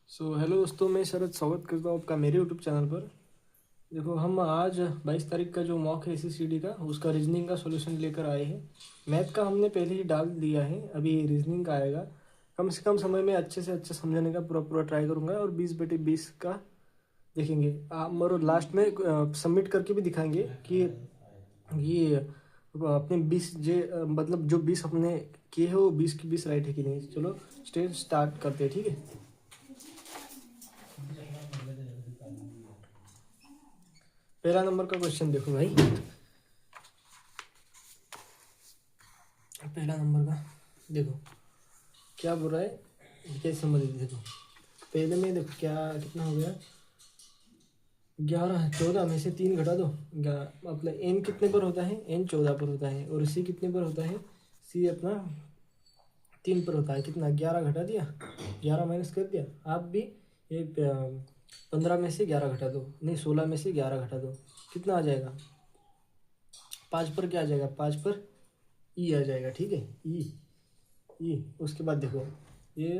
Hello दोस्तों, मैं शरद स्वागत करता हूँ आपका मेरे यूट्यूब चैनल पर। देखो, हम आज 22 तारीख का जो मॉक है एसएससीडी का, उसका रीजनिंग का सॉल्यूशन लेकर आए हैं। मैथ का हमने पहले ही डाल दिया है, अभी रीजनिंग का आएगा। कम से कम समय में अच्छे से अच्छे समझने का पूरा पूरा ट्राई करूँगा और 20/20 का देखेंगे। और लास्ट में सबमिट करके भी दिखाएंगे कि ये अपने 20 मतलब जो 20 अपने किए हैं वो 20 की 20 राइट है कि नहीं। चलो स्टेज स्टार्ट करते हैं, ठीक है। पहला नंबर का क्वेश्चन देखो भाई, पहला नंबर का देखो क्या बोल रहा है, कैसे समझिए। देखो पहले में देखो क्या कितना हो गया, 11। 14 में से 3 घटा दो। मतलब एन कितने पर होता है, एन 14 पर होता है। और सी कितने पर होता है, सी अपना 3 पर होता है। कितना, 11 घटा दिया, 11 माइनस कर दिया। आप भी ये 15 में से 11 घटा दो, नहीं 16 में से 11 घटा दो, कितना आ जाएगा, 5 पर क्या आ जाएगा, 5 पर ई आ जाएगा, ठीक है। ई उसके बाद देखो ये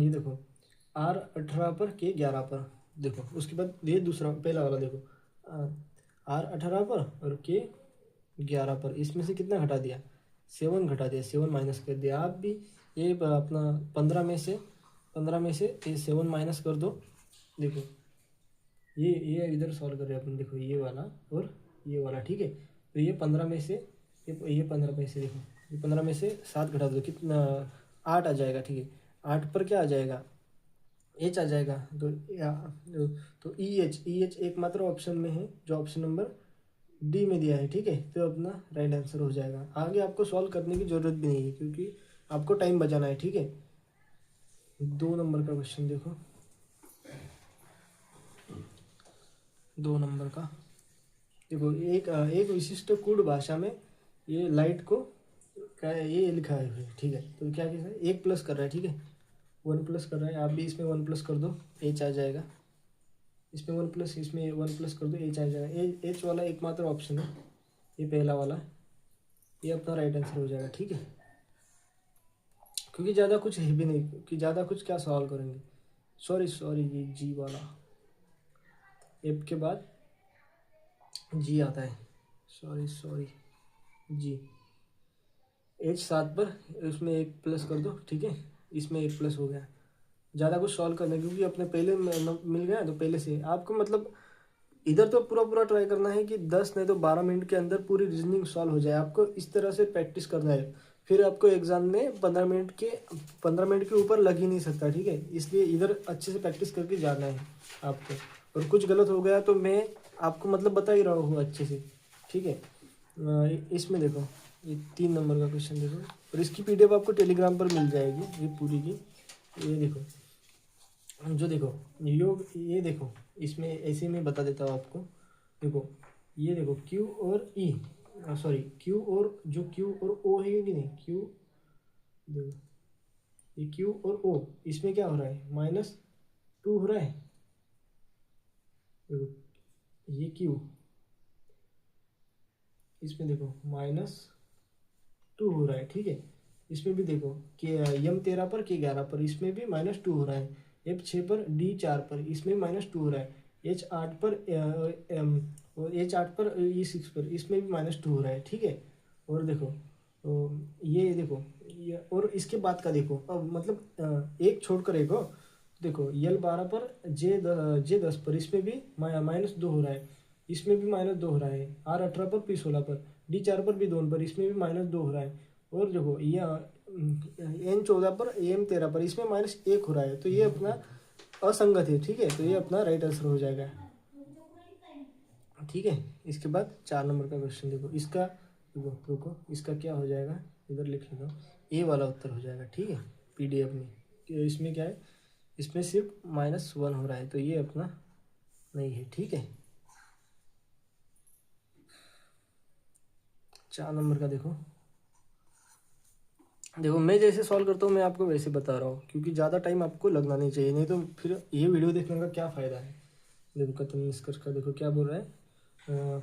देखो R18 पर के 11 पर। देखो उसके बाद ये दूसरा पहला वाला देखो, R18 पर और के 11 पर। इसमें से कितना घटा दिया, 7 घटा दिया, 7 माइनस कर दिया। आप भी ये अपना 15 में से ये 7 माइनस कर दो। देखो ये इधर सॉल्व कर रहे हैं अपन, देखो ये वाला और ये वाला, ठीक है। तो ये 15 में से ये 15 में से देखो, ये 15 में से 7 घटा दो, कितना, 8 आ जाएगा, ठीक है। 8 पर क्या आ जाएगा, एच आ जाएगा। तो ई एच एकमात्र ऑप्शन में है जो ऑप्शन नंबर डी में दिया है, ठीक है। तो अपना राइट आंसर हो जाएगा। आगे आपको सॉल्व करने की जरूरत भी नहीं है क्योंकि आपको टाइम बचाना है, ठीक है। 2 नंबर का क्वेश्चन देखो, 2 नंबर का देखो, एक विशिष्ट कूट भाषा में ये लाइट को क्या है, ये लिखा है, ठीक है। तो क्या है, एक प्लस कर रहा है, ठीक है, 1 प्लस कर रहा है। आप भी इसमें 1 प्लस कर दो, एच आ जाएगा। इसमें 1 प्लस, इसमें 1 प्लस कर दो, एच आ जाएगा। एच वाला एकमात्र ऑप्शन है ये पहला वाला, ये अपना राइट आंसर हो जाएगा, ठीक है। क्योंकि ज़्यादा कुछ है भी नहीं, कि ज़्यादा कुछ क्या सवाल करेंगे। सॉरी ये जी वाला, एफ के बाद जी आता है, सॉरी जी। एच 7 पर, उसमें 1 प्लस कर दो, ठीक है। इसमें 1 प्लस हो गया। ज़्यादा कुछ सॉल्व करना है क्योंकि अपने पहले मिल गया, तो पहले से आपको मतलब इधर तो पूरा पूरा ट्राई करना है कि 10 नहीं तो 12 मिनट के अंदर पूरी रीजनिंग सॉल्व हो जाए। आपको इस तरह से प्रैक्टिस करना है, फिर आपको एग्जाम में 15 मिनट के ऊपर लग ही नहीं सकता, ठीक है। इसलिए इधर अच्छे से प्रैक्टिस करके जाना है आपको। और कुछ गलत हो गया तो मैं आपको मतलब बता ही रहा हूँ अच्छे से, ठीक है। इसमें देखो ये 3 नंबर का क्वेश्चन देखो, और इसकी पीडीएफ आपको टेलीग्राम पर मिल जाएगी, ये पूरी की। ये देखो जो देखो योग, ये देखो इसमें ऐसे में बता देता हूँ आपको। देखो ये देखो क्यू और ई, सॉरी क्यू और जो क्यू और ओ है कि नहीं, क्यू देखो, ये क्यू और ओ, इसमें क्या हो रहा है, -2 हो रहा है। देखो ये क्यू, इसमें देखो -2 हो रहा है, ठीक है। इसमें भी देखो कि यम 13 पर के 11 पर, इसमें भी -2 हो रहा है। एफ 6 पर डी 4 पर, इसमें -2 हो रहा है। एच 8 पर ई 6 पर, इसमें भी -2 हो रहा है, ठीक है। और देखो ये देखो ये, और इसके बाद का देखो, अब मतलब एक छोड़कर एक हो। देखो यल 12 पर जे 10 पर, इसमें भी -2 हो रहा है। इसमें भी -2 हो रहा है। आर 18 पर, पी 16 पर, डी 4 पर, बी 2 पर, इसमें भी -2 हो रहा है। और देखो ये एन 14 पर, एम 13 पर, इसमें -1 हो रहा है। तो ये अपना असंगत है, ठीक है। तो ये अपना राइट आंसर हो जाएगा, ठीक है। इसके बाद 4 नंबर का क्वेश्चन देखो, इसका देखो, रुको इसका क्या हो जाएगा, इधर लिख लेता हूँ। ए वाला उत्तर हो जाएगा, ठीक है, पीडीएफ में। इसमें क्या है, इसमें सिर्फ -1 हो रहा है, तो ये अपना नहीं है, ठीक है। 4 नंबर का देखो, मैं जैसे सॉल्व करता हूँ मैं आपको वैसे बता रहा हूँ, क्योंकि ज़्यादा टाइम आपको लगना नहीं चाहिए, नहीं तो फिर ये वीडियो देखने का क्या फ़ायदा है। देखो कथन निष्कर्ष का देखो क्या बोल रहा है,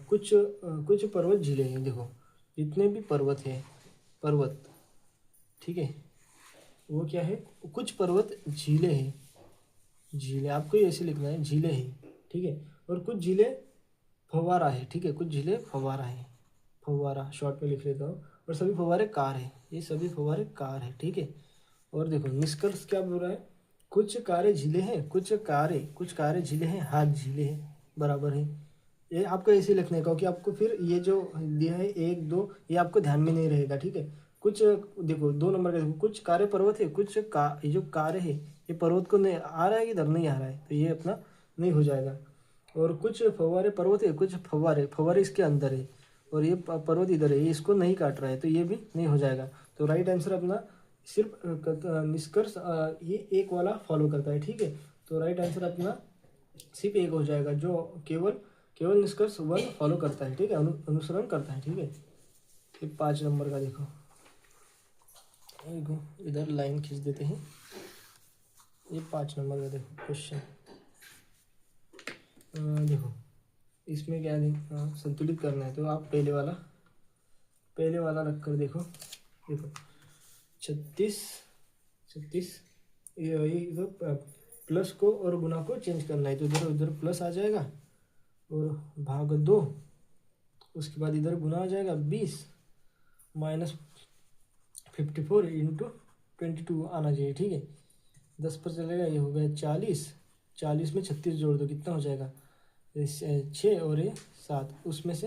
कुछ पर्वत झीलें हैं। देखो जितने भी पर्वत हैं, पर्वत, ठीक है, वो क्या है, कुछ पर्वत झीलें हैं झीलें, आपको ऐसे लिखना है, झीलें हैं, ठीक है। और कुछ झीलें फव्वारा है, ठीक है, कुछ झीलें फव्वारा है, फव्वारा शॉर्ट में लिख लेता हूँ। और सभी फव्वारे कार है, ये सभी फव्वारे कार है, ठीक है। और देखो निष्कर्ष क्या बोल रहा है, कुछ कारें झीलें हैं, कुछ कारें झीलें हैं, हाथ झीलें हैं, बराबर है। ये आपको ऐसे लिखने का, कि आपको फिर ये जो दिया है 1 2, ये आपको ध्यान में नहीं रहेगा, ठीक है। कुछ देखो 2 नंबर का देखो, कुछ कारें पर्वत है, ये जो कारें है ये पर्वत को नहीं आ रहा है, इधर नहीं आ रहा है, तो ये अपना नहीं हो जाएगा। और कुछ फव्वारे पर्वत है, कुछ फव्वारे फव्वारे इसके अंदर है, और ये पर्वत इधर है, ये इसको नहीं काट रहा है, तो ये भी नहीं हो जाएगा। तो राइट आंसर अपना सिर्फ निष्कर्ष ये एक वाला फॉलो करता है, ठीक है। तो राइट आंसर अपना सिर्फ एक हो जाएगा, जो केवल केवल निष्कर्ष 1 फॉलो करता है, ठीक है, अनुसरण करता है, ठीक है। फिर 5 नंबर का देखो, इधर लाइन खींच देते हैं। ये 5 नंबर का देखो क्वेश्चन, देखो इसमें क्या संतुलित करना है, तो आप पहले वाला रख कर देखो। देखो 36 ये इधर प्लस को और गुना को चेंज करना है, तो इधर उधर प्लस आ जाएगा और भाग 2, उसके बाद इधर गुना आ जाएगा 20 माइनस 54 इंटू 22 आना चाहिए, ठीक है। 10 पर चलेगा, ये हो गया 40 में 36 जोड़ दो, कितना हो जाएगा 6 और ये 7, उसमें से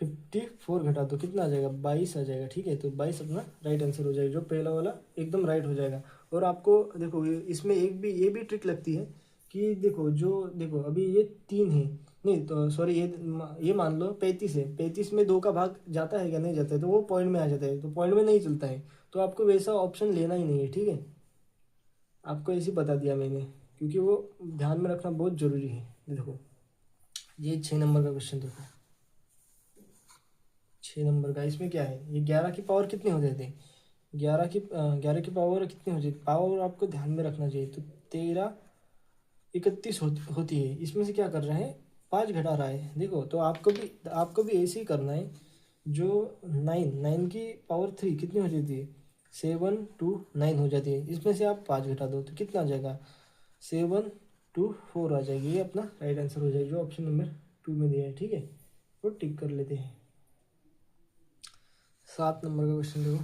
54 घटा दो, कितना आ जाएगा 22 आ जाएगा, ठीक है। तो 22 अपना राइट आंसर हो जाएगा, जो पहला वाला एकदम राइट हो जाएगा। और आपको देखो इसमें ये भी ट्रिक लगती है, कि देखो अभी ये 3 है, नहीं तो सॉरी, ये मान लो 35 है, 35 में 2 का भाग जाता है क्या, नहीं जाता है, तो वो पॉइंट में आ जाता है, तो पॉइंट में नहीं चलता है, तो आपको वैसा ऑप्शन लेना ही नहीं है, ठीक है। आपको ऐसे बता दिया मैंने, क्योंकि वो ध्यान में रखना बहुत जरूरी है। देखो ये 6 नंबर का क्वेश्चन देखो, 6 नंबर का, इसमें क्या है, ये 11 की पावर कितनी हो जाती है, 11 की पावर कितनी हो जाती है, पावर आपको ध्यान में रखना चाहिए। तो 13 31 होती है, इसमें से क्या कर रहा है 5 घटा रहा है, देखो। तो आपको भी ऐसे ही करना है। जो 9 की पावर 3 कितनी हो जाती है, 7 2 9 हो जाती है, इसमें से आप 5 घटा दो, तो कितना आ जाएगा 7 2 4 आ जाएगी, ये अपना राइट आंसर हो जाएगा, जो ऑप्शन नंबर 2 में दिया है, ठीक है। तो टिक कर लेते हैं। 7 नंबर का क्वेश्चन देखो,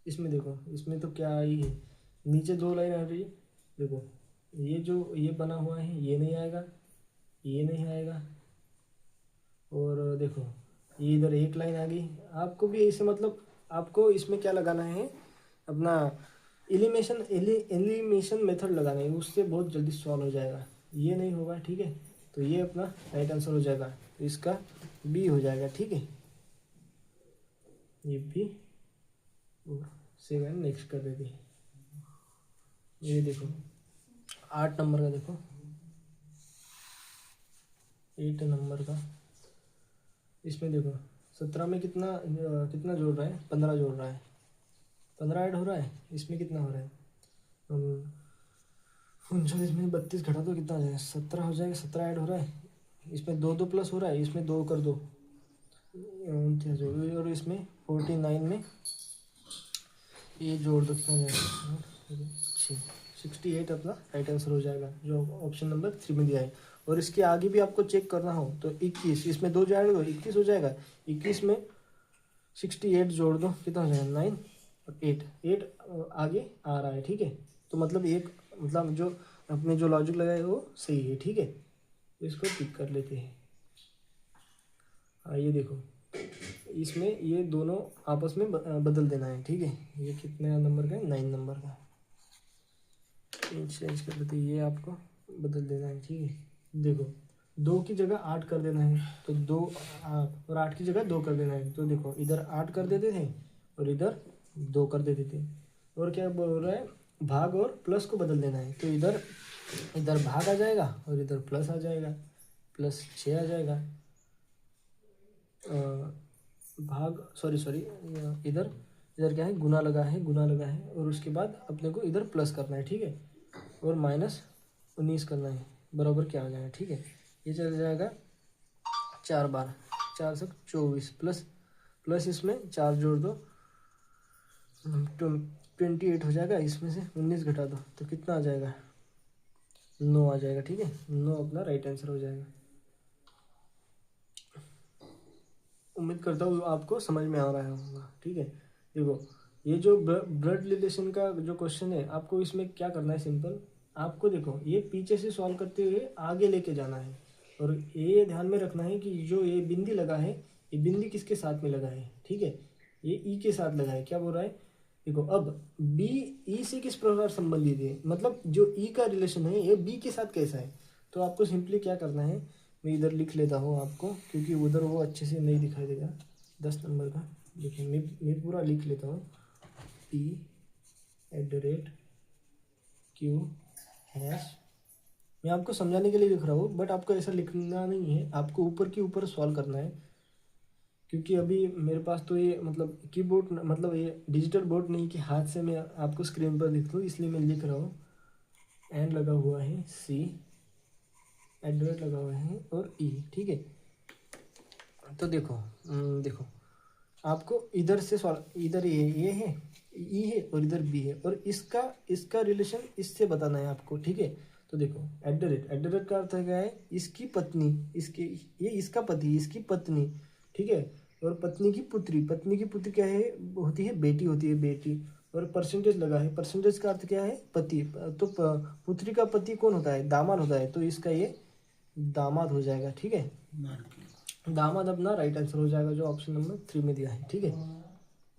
इसमें देखो, इसमें तो क्या आई है, नीचे 2 लाइन आ रही है, देखो ये बना हुआ है, ये नहीं आएगा, ये नहीं आएगा, और देखो ये इधर 1 लाइन आ गई। आपको भी ऐसे मतलब आपको इसमें क्या लगाना है, अपना एलिमिनेशन मेथड लगाना है, उससे बहुत जल्दी सॉल्व हो जाएगा। ये नहीं होगा, ठीक है, तो ये अपना राइट आंसर हो जाएगा, तो इसका बी हो जाएगा, ठीक है। ये भी 7 नेक्स्ट कर देते हैं। ये देखो 8 नंबर का देखो, 8 नंबर का, इसमें देखो 17 में कितना जोड़ रहा है, 15 जोड़ रहा है, 15 ऐड हो रहा है, इसमें कितना हो रहा है 39 में 32 घटा दो, कितना हो जाएगा 17 हो जाएगा, 17 ऐड हो रहा है, इसमें 2 2 प्लस हो रहा है, इसमें 2 कर दो 29, और इसमें 49 में ये जोड़ दो, कितना हो जाएगा 68 अपना राइट आंसर हो जाएगा, जो ऑप्शन नंबर 3 में दिया है। और इसके आगे भी आपको चेक करना हो तो 21, इसमें 2 जोड़ दो 21 हो जाएगा, 21 में 68 जोड़ दो, कितना हो जाएगा 9 और 8 आगे आ रहा है, ठीक है। तो मतलब जो अपने जो लॉजिक लगाए वो सही है, ठीक है। इसको टिक कर लेते हैं। ये देखो इसमें ये दोनों आपस में बदल देना है, ठीक है। ये कितने नंबर का है 9 नंबर का, चेंज कर लेते हैं, ये आपको बदल देना है, ठीक है। देखो 2 की जगह 8 कर देना है, तो 2 और 8 की जगह 2 कर देना है, तो देखो इधर 8 कर देते थे और इधर 2 कर देते थे। और क्या बोल रहा है, भाग और प्लस को बदल देना है, तो इधर भाग आ जाएगा और इधर प्लस आ जाएगा, प्लस 6 आ जाएगा, भाग सॉरी इधर क्या है, गुना लगा है, और उसके बाद अपने को इधर प्लस करना है, ठीक है, और -19 करना है, बराबर क्या आ जाएगा, ठीक है। ये चल जाएगा 4 बार, 4 से 24 प्लस इसमें 4 जोड़ दो, 28 हो जाएगा, इसमें से 19 घटा दो तो कितना आ जाएगा, 9 आ जाएगा। ठीक है, 9 अपना राइट आंसर हो जाएगा। उम्मीद करता हूँ आपको समझ में आ रहा होगा। ठीक है, देखो ये जो ब्लड रिलेशन का जो क्वेश्चन है, आपको इसमें क्या करना है, सिंपल आपको देखो ये पीछे से सॉल्व करते हुए आगे लेके जाना है, और ये ध्यान में रखना है कि जो ये बिंदी लगा है, ये बिंदी किसके साथ में लगा है। ठीक है, ये ई के साथ लगा है। क्या बोल रहा है, देखो अब बी ई से किस प्रकार संबंधित है, मतलब जो ई का रिलेशन है ये बी के साथ कैसा है। तो आपको सिंपली क्या करना है, मैं इधर लिख लेता हूँ आपको, क्योंकि उधर वो अच्छे से नहीं दिखाई देगा 10 नंबर का। देखिए मैं पूरा लिख लेता हूँ, p@q हैश, मैं आपको समझाने के लिए लिख रहा हूँ, बट आपको ऐसा लिखना नहीं है, आपको ऊपर के ऊपर सॉल्व करना है। क्योंकि अभी मेरे पास तो ये मतलब कीबोर्ड, मतलब ये डिजिटल बोर्ड नहीं कि हाथ से मैं आपको स्क्रीन पर लिख दूँ, इसलिए मैं लिख रहा हूँ। एंड लगा हुआ है, सी एट लगा हुआ है, और ई। ठीक है, तो देखो देखो आपको इधर से सॉल्व, इधर ये है, ई है, और इधर बी है, और इसका इसका रिलेशन इससे बताना है आपको। ठीक है, तो देखो एट द रेट का अर्थ है क्या है, इसकी पत्नी, इसके ये इसका पति, इसकी पत्नी। ठीक है, और पत्नी की पुत्री, पत्नी की पुत्री क्या है, होती है बेटी, होती है बेटी। और परसेंटेज लगा है, परसेंटेज का अर्थ क्या है, पति। तो पुत्री का पति कौन होता है, दामाद होता है, तो इसका ये दामाद हो जाएगा। ठीक है, दामाद अपना राइट आंसर हो जाएगा, जो ऑप्शन नंबर 3 में दिया है। ठीक है,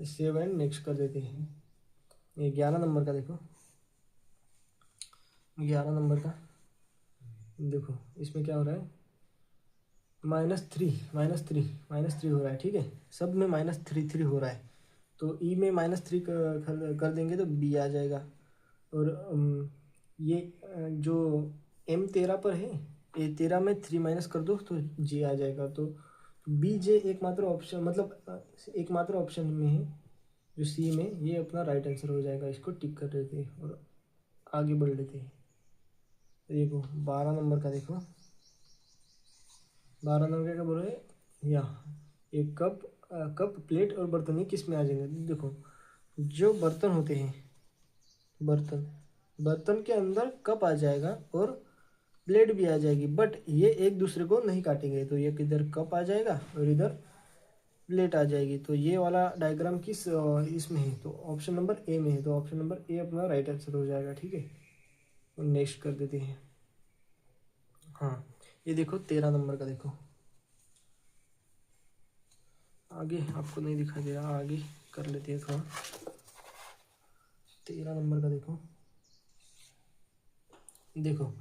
सेव एंड नेक्स्ट कर देते हैं। ये 11 नंबर का देखो, 11 नंबर का देखो, इसमें क्या हो रहा है, -3 हो रहा है। ठीक है, सब में -3 हो रहा है, तो ई में -3 कर देंगे तो बी आ जाएगा। और ये जो एम 13 पर है, ये 13 में 3 माइनस कर दो तो जे आ जाएगा। तो बी जे एकमात्र ऑप्शन, मतलब एकमात्र ऑप्शन में है जो सी में, ये अपना राइट आंसर हो जाएगा। इसको टिक कर देते हैं और आगे बढ़ लेते हैं। देखो 12 नंबर का देखो, 12 नंबर का बोल रहे हैं, यहाँ एक कप प्लेट और बर्तन, ये किस में आ जाएंगे। देखो जो बर्तन होते हैं, बर्तन बर्तन के अंदर कप आ जाएगा और प्लेट भी आ जाएगी, बट ये एक दूसरे को नहीं काटेंगे। तो ये किधर कप आ जाएगा और इधर प्लेट आ जाएगी। तो ये वाला डायग्राम किस इसमें है, तो ऑप्शन नंबर ए में है, तो ऑप्शन नंबर ए अपना राइट आंसर हो जाएगा। ठीक है, तो नेक्स्ट कर देते हैं। हाँ, ये देखो 13 नंबर का देखो, आगे आपको नहीं दिखाई दे रहा, आगे कर लेते हैं थोड़ा। 13 नंबर का देखो, देखो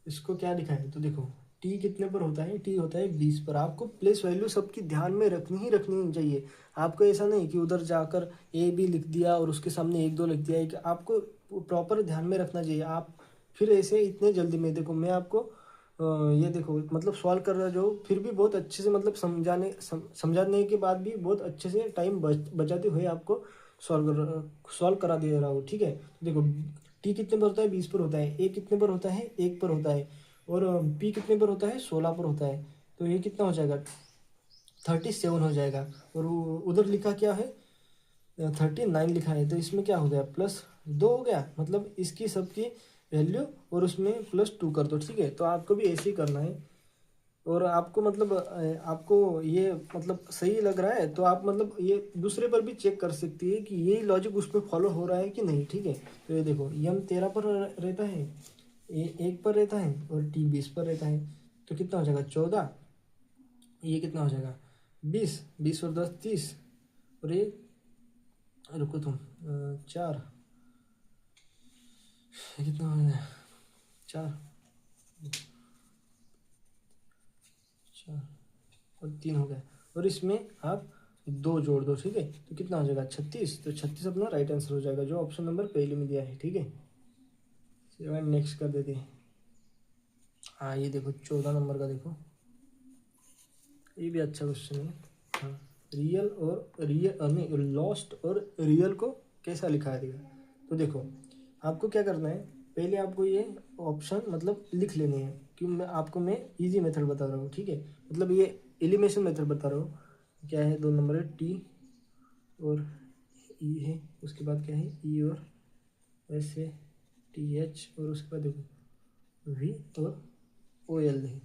इसको क्या लिखा है, तो देखो टी कितने पर होता है, टी होता है 20 पर। आपको प्लेस वैल्यू सबकी ध्यान में रखनी चाहिए। आपको ऐसा नहीं कि उधर जाकर ए बी लिख दिया और उसके सामने 1 2 लिख दिया, कि आपको प्रॉपर ध्यान में रखना चाहिए। आप फिर ऐसे इतने जल्दी में, देखो मैं आपको ये देखो मतलब सॉल्व कर रहा जो, फिर भी बहुत अच्छे से, मतलब समझाने के बाद भी बहुत अच्छे से टाइम बचाते हुए आपको सॉल्व करा दे रहा हूँ। ठीक है, देखो टी कितने पर होता है, 20 पर होता है, ए कितने पर होता है, 1 पर होता है, और पी कितने पर होता है, 16 पर होता है। तो ये कितना हो जाएगा, 37 हो जाएगा। और उधर लिखा क्या है, 39 लिखा है, तो इसमें क्या हो गया, +2 हो गया, मतलब इसकी सबकी वैल्यू और उसमें +2 कर दो। ठीक है, तो आपको भी ऐसे ही करना है। और आपको मतलब आपको ये मतलब सही लग रहा है, तो आप मतलब ये दूसरे पर भी चेक कर सकती है कि ये लॉजिक उस पर फॉलो हो रहा है कि नहीं। ठीक है, तो ये देखो यम 13 पर रहता है, ए 1 पर रहता है, और टी 20 पर रहता है, तो कितना हो जाएगा 14, ये कितना हो जाएगा 20, 20 और 10 30, और ये रुको तुम 4, ये कितना हो जाएगा 4 और 3 हो गया, और इसमें आप 2 जोड़ दो। ठीक है, तो कितना हो जाएगा 36, तो 36 अपना राइट आंसर हो जाएगा, जो ऑप्शन नंबर पहले में दिया है। ठीक है, चलिए नेक्स्ट कर देते हैं। हाँ, ये देखो 14 नंबर का देखो, ये भी अच्छा क्वेश्चन है। हाँ, रियल और नहीं, लॉस्ट और रियल को कैसा लिखा है। तो देखो आपको क्या करना है, पहले आपको ये ऑप्शन मतलब लिख लेने हैं, क्यों मैं इजी मेथड बता रहा हूँ। ठीक है, मतलब ये एलिमिनेशन मेथड बता रहा हूँ। क्या है, 2 नंबर है टी और ई है, उसके बाद क्या है ई और एस है, टी एच, और उसके बाद देखो वी और ओ एल है।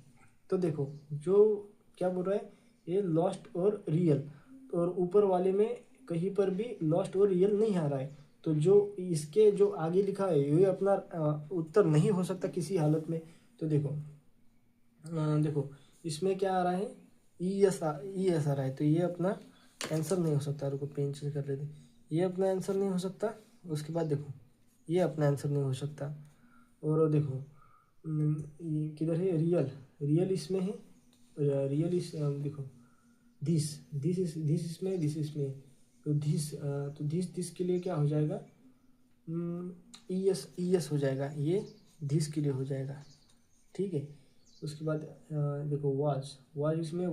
तो देखो जो क्या बोल रहा है ये लॉस्ट और रियल, और ऊपर वाले में कहीं पर भी लॉस्ट और रियल नहीं आ रहा है। तो जो इसके जो आगे लिखा है ये अपना उत्तर नहीं हो सकता किसी हालत में। तो देखो देखो इसमें क्या आ रहा है ई एस आ रहा है, तो ये अपना आंसर नहीं हो सकता। रुको पेन चेंज कर लेते, ये अपना आंसर नहीं हो सकता। उसके बाद देखो ये अपना आंसर नहीं हो सकता। और देखो ये किधर है रियल, रियल इसमें है, रियल इस देखो दिस इसमें, दिस इसमें, तो दिस के लिए क्या हो जाएगा ई एस हो जाएगा, ये दिस के लिए हो जाएगा। ठीक है, उसके बाद देखो वाज इसमें,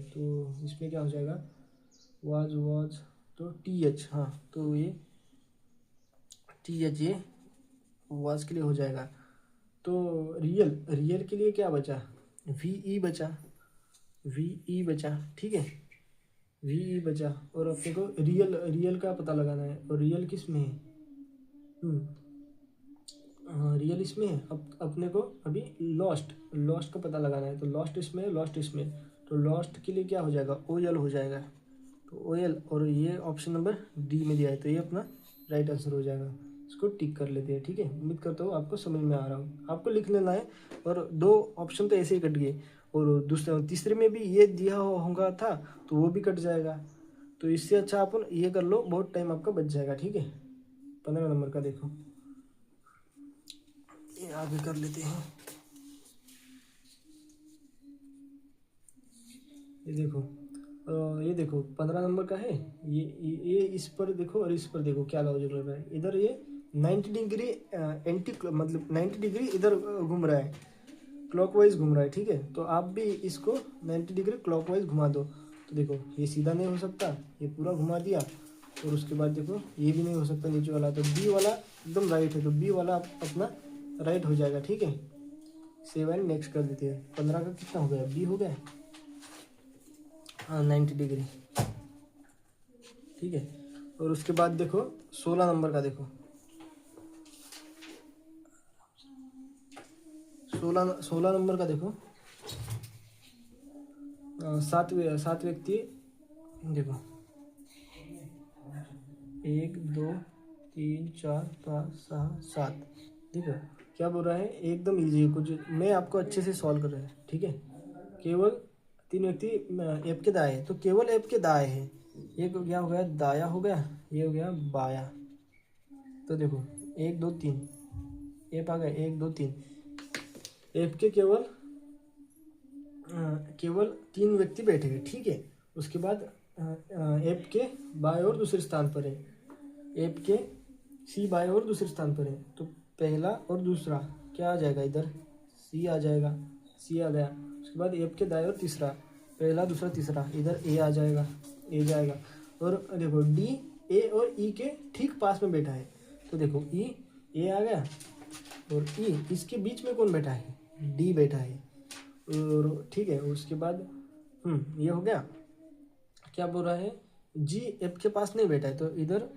तो इसमें क्या हो जाएगा वाज, तो टी एच, हाँ तो ये टी एच ये वाज के लिए हो जाएगा। तो रियल के लिए क्या बचा वी ई बचा, ठीक है वी ई बचा। और अपने को रियल का पता लगाना है, और रियल किस में है हाँ रियल इसमें है। अब अपने को अभी लॉस्ट का पता लगाना है, तो लॉस्ट इसमें, तो लॉस्ट के लिए क्या हो जाएगा ओ एल हो जाएगा। तो ओ एल, और ये ऑप्शन नंबर डी में दिया है, तो ये अपना राइट आंसर हो जाएगा। इसको टिक कर लेते हैं, ठीक है। उम्मीद करता हूँ आपको समझ में आ रहा हूँ, आपको लिख लेना है। और 2 ऑप्शन तो ऐसे ही कट गए, और दूसरे तीसरे में भी ये दिया होगा था तो वो भी कट जाएगा। तो इससे अच्छा अपन ये कर लो, बहुत टाइम आपका बच जाएगा, ठीक है। 15 नंबर का देखो, ये आगे कर लेते हैं। ये देखो 15 नंबर का है, ये इस पर देखो और इस पर देखो क्या लॉजिक लग रहा है। इधर ये 90 डिग्री एंटी मतलब 90 डिग्री इधर घूम रहा है, क्लॉकवाइज घूम रहा है, ठीक है। तो आप भी इसको 90 डिग्री क्लॉकवाइज घुमा दो। तो देखो ये सीधा नहीं हो सकता, ये पूरा घुमा दिया। और उसके बाद देखो ये भी नहीं हो सकता नीचे वाला, तो बी वाला एकदम राइट है, तो बी वाला अपना राइट हो जाएगा, ठीक है। 7 नेक्स्ट कर देते हैं। 15 का कितना हो गया बी हो गया, हाँ 90 डिग्री, ठीक है। और उसके बाद देखो 16 नंबर का देखो, 16 नंबर का देखो। 7 व्यक्ति देखो 1 2 3 4 5 6 7, देखो क्या बोल रहा है एकदम इजी है, कुछ मैं आपको अच्छे से सॉल्व कर रहा है, ठीक है। केवल 3 व्यक्ति ऐप के दाएं, तो केवल ऐप के दाएं है। ये क्या हो गया दाया हो गया, ये हो गया बाया। तो देखो 1 2 3 ऐप आ गया, 1 2 3 ऐप के केवल 3 व्यक्ति बैठे हैं, ठीक है। उसके बाद ऐप के बाएं और दूसरे स्थान पर है, ऐप के सी बाएं और दूसरे स्थान पर है। तो पहला और दूसरा क्या आ जाएगा इधर सी आ जाएगा, सी आ गया। उसके बाद ऐप के दाएं और तीसरा, पहला दूसरा तीसरा, इधर ए आ जाएगा, ए जाएगा। और देखो डी ए और ई के ठीक पास में बैठा है, तो देखो ई ए आ गया, और ई इसके बीच में कौन बैठा है डी बैठा है, और ठीक है। उसके बाद ये हो गया। क्या बोल रहा है जी एफ के पास नहीं बैठा है, तो इधर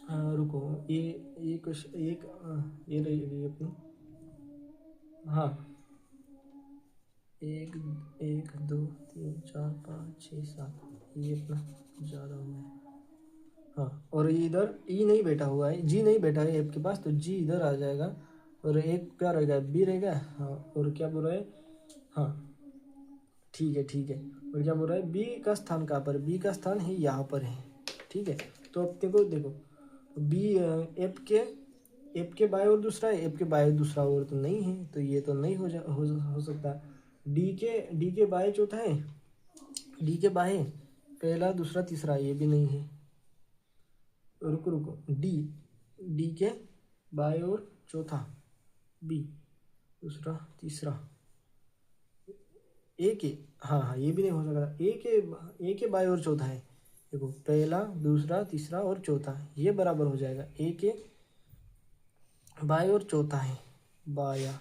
रुको ये कुछ ये रही अपनी, हाँ 1 1 2 3 4 5 6 7, ये अपना ज़्यादा हो गया, हाँ। और ये इधर ई नहीं बैठा हुआ है, जी नहीं बैठा है एफ के पास, तो जी इधर आ जाएगा। और एक क्या रहेगा बी रहेगा, हाँ। और क्या बोल रहा है हाँ ठीक है। और क्या बोल रहा है बी का स्थान कहाँ पर, बी का स्थान है यहाँ पर है, ठीक है। तो अब देखो बी एफ के बाएं और दूसरा है, एफ के बाएं दूसरा और तो नहीं है, तो ये तो नहीं हो सकता। डी के बाएं चौथा है, डी के बाएं पहला दूसरा तीसरा, ये भी नहीं है। रुको डी के बाएं और चौथा, बी दूसरा तीसरा, ए के हाँ ये भी नहीं हो सकता। ए के बाएं और चौथा है, देखो पहला दूसरा तीसरा और चौथा, ये बराबर हो जाएगा। ए के बाएं और चौथा है बाया,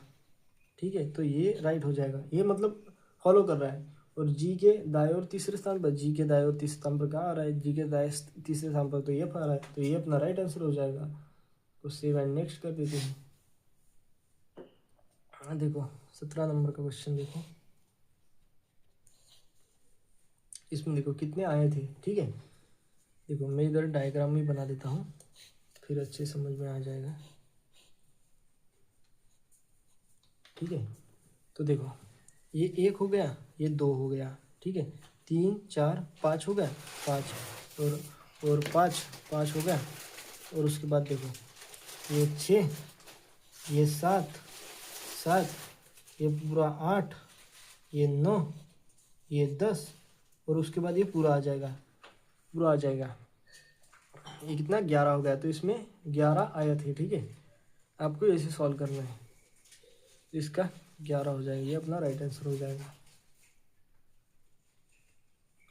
ठीक है। तो ये राइट हो जाएगा, ये मतलब फॉलो कर रहा है। और जी के दाएं और तीसरे स्थान पर, जी के दाएं और तीसरे स्थान पर कहाँ आ रहा है, जी के दाएं तीसरे स्थान पर तो एफ आ रहा है, तो ये अपना राइट आंसर हो जाएगा। तो सेव एंड नेक्स्ट कर देते हैं। देखो 17 नंबर का क्वेश्चन देखो, इसमें देखो कितने आए थे, ठीक है। देखो मैं इधर डायग्राम भी बना देता हूँ, फिर अच्छे समझ में आ जाएगा, ठीक है। तो देखो ये 1 हो गया, ये 2 हो गया, ठीक है, 3 4 5 हो गया, 5 और 5 हो गया, और उसके बाद देखो ये 6, ये 7, ये पूरा 8, ये 9, ये 10, और उसके बाद ये पूरा आ जाएगा। ये कितना 11 हो गया, तो इसमें 11 आए थे, ठीक है। आपको ऐसे सॉल्व करना है, इसका 11 हो जाएगा, ये अपना राइट आंसर हो जाएगा।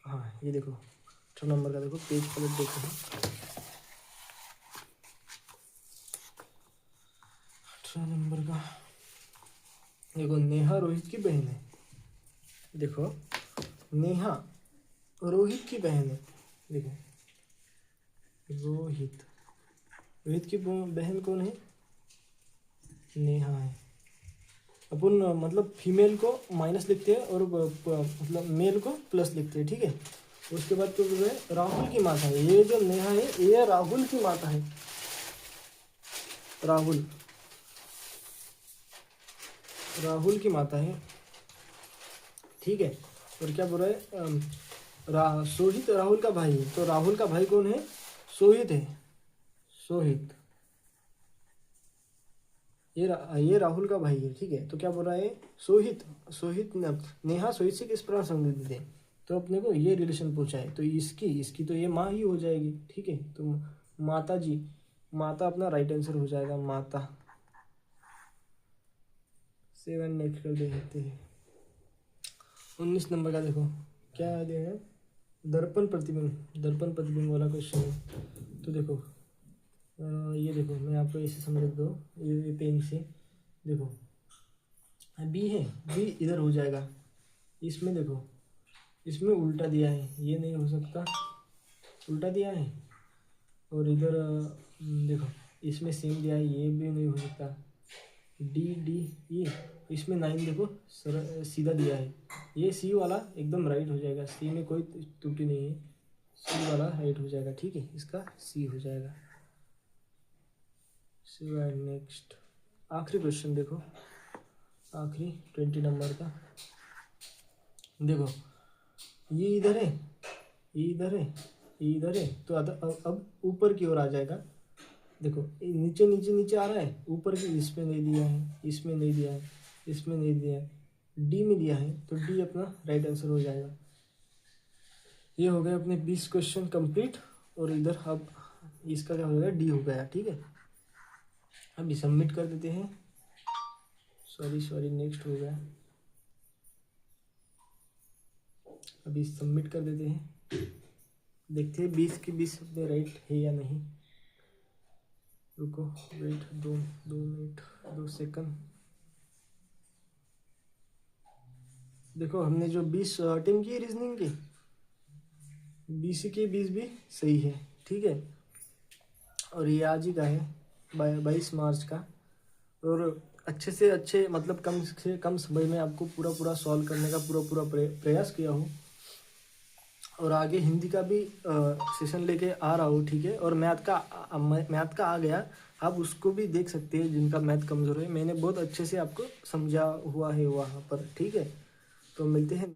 हाँ ये देखो 18 नंबर का देखो, पेज पलट देखो, 18 नंबर का देखो, नेहा रोहित की बहन है। देखो नेहा रोहित की बहन है, देखो रोहित की बहन कौन है, नेहा है। अपन मतलब फीमेल को माइनस लिखते हैं और मतलब मेल को प्लस लिखते हैं, ठीक है। उसके बाद तो जो है राहुल की माता है, ये जो नेहा है ये राहुल की माता है, राहुल की माता है, ठीक है। और क्या बोल रहा है, सोहित राहुल का भाई है, तो राहुल का भाई कौन है, सोहित है, सोहित ये राहुल का भाई है, ठीक है। तो क्या बोल रहा है, सोहित नेहा सोहित से किस प्रकार संबंधित है, तो अपने को ये रिलेशन पूछा है, तो इसकी तो ये माँ ही हो जाएगी, ठीक है। तो माता अपना राइट आंसर हो जाएगा, माता। 7 नेक्स्ट कर देते हैं। 19 नंबर का देखो क्या है, दर्पण प्रतिबिंब वाला क्वेश्चन है। तो देखो ये देखो मैं आपको ऐसे समझ दो, ये पेन से देखो, बी है, बी इधर हो जाएगा, इसमें देखो इसमें उल्टा दिया है, ये नहीं हो सकता, उल्टा दिया है। और इधर देखो इसमें सेम दिया है, ये भी नहीं हो सकता। डी ई, इसमें 9 देखो सीधा दिया है, ये सी वाला एकदम राइट हो जाएगा, सी में कोई त्रुटि नहीं है, सी वाला राइट हो जाएगा, ठीक है। इसका सी हो जाएगा। नेक्स्ट आखिरी क्वेश्चन देखो, आखिरी 20 नंबर का देखो, ये इधर है, ये इधर है, तो अब ऊपर की ओर आ जाएगा। देखो नीचे आ रहा है, ऊपर की इसमें नहीं दिया है, इसमें नहीं दिया है, डी में दिया है, तो डी अपना राइट आंसर हो जाएगा। ये हो गया अपने 20 क्वेश्चन कंप्लीट, और इधर अब इसका क्या हो गया, डी हो गया, ठीक है। अभी सबमिट कर देते हैं, सॉरी नेक्स्ट हो गया, अभी सबमिट कर देते हैं, देखते हैं 20 के 20 अपने राइट है या नहीं। रुको वेट, 2 मिनट 2 सेकंड। देखो हमने जो 20 अटेम्प्ट की रीजनिंग की, 20 के 20 भी सही है, ठीक है। और ये आज ही का है 22 मार्च का, और अच्छे से अच्छे मतलब कम से कम समय में आपको पूरा सॉल्व करने का पूरा प्रयास किया हूँ। और आगे हिंदी का भी सेशन लेके आ रहा हूँ, ठीक है। और मैथ का आ गया, आप उसको भी देख सकते हैं जिनका मैथ कमज़ोर है, मैंने बहुत अच्छे से आपको समझा हुआ है वहाँ पर, ठीक है। तो मिलते हैं।